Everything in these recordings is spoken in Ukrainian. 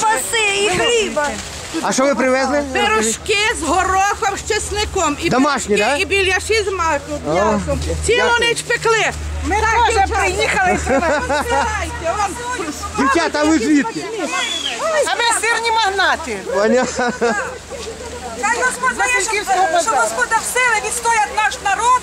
ковбаси і хліба. А що ви привезли? Пирожки з горохом, з чесником. І домашні, пирожки, да? і біляші з м'ясом. Цілу ніч пекли. Ми теж приїхали. Дівчата, а ви звідки? А ми сирні магнати. Понятно. Хай Господь дає, щоб Господа в сили відстоять наш народ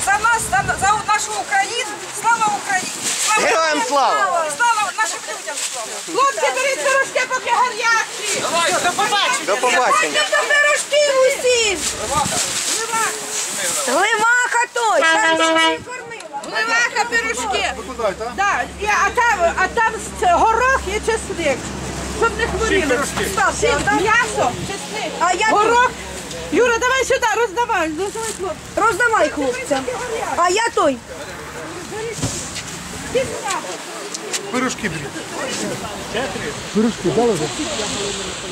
за нас, за нашу Україну. Слава Україні! Героям слава! Слава нашим людям! Слава! Хлопці, беріть пирожки, поки гарячі. До побачення! До побачення. До пирожки усім! Лимаха той! Леваха, пирожки. Да, а там горох і чесник. Щоб не хворіли. М'ясо, чесник, А я горох. Юра, давай сюди, роздавай. Хлопці. роздавай хлопцям. А я той. Пирожки беріть.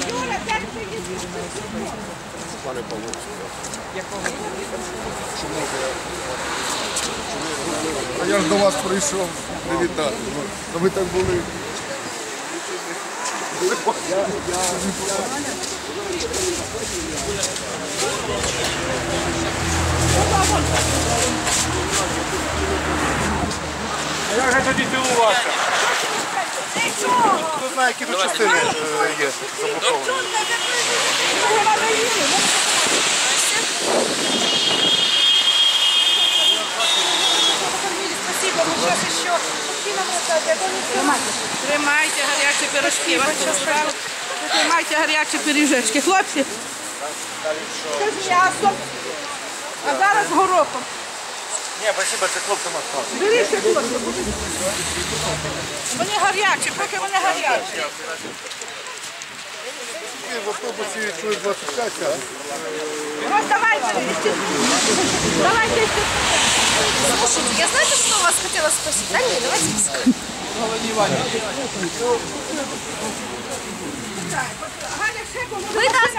Юра, так приїзд. А я ж до вас прийшов привітати. То ви так були. А як же тоді цілуватися? Хто знає, які тут частини є заблоковані? Тримайте гарячі пирожки. Тримайте гарячі пиріжечки. Хлопці, це з м'ясом, а зараз з горохом. Ні, спасибо, це хлопцям осталось. Беріть, хлопці. Вони гарячі, поки вони гарячі. В автобусі чують 25, а? Роздавайте. Давайте ще. Слушайте, я знаете, что у вас хотела спросить? Да нет, давайте без Галя, ще Вы нас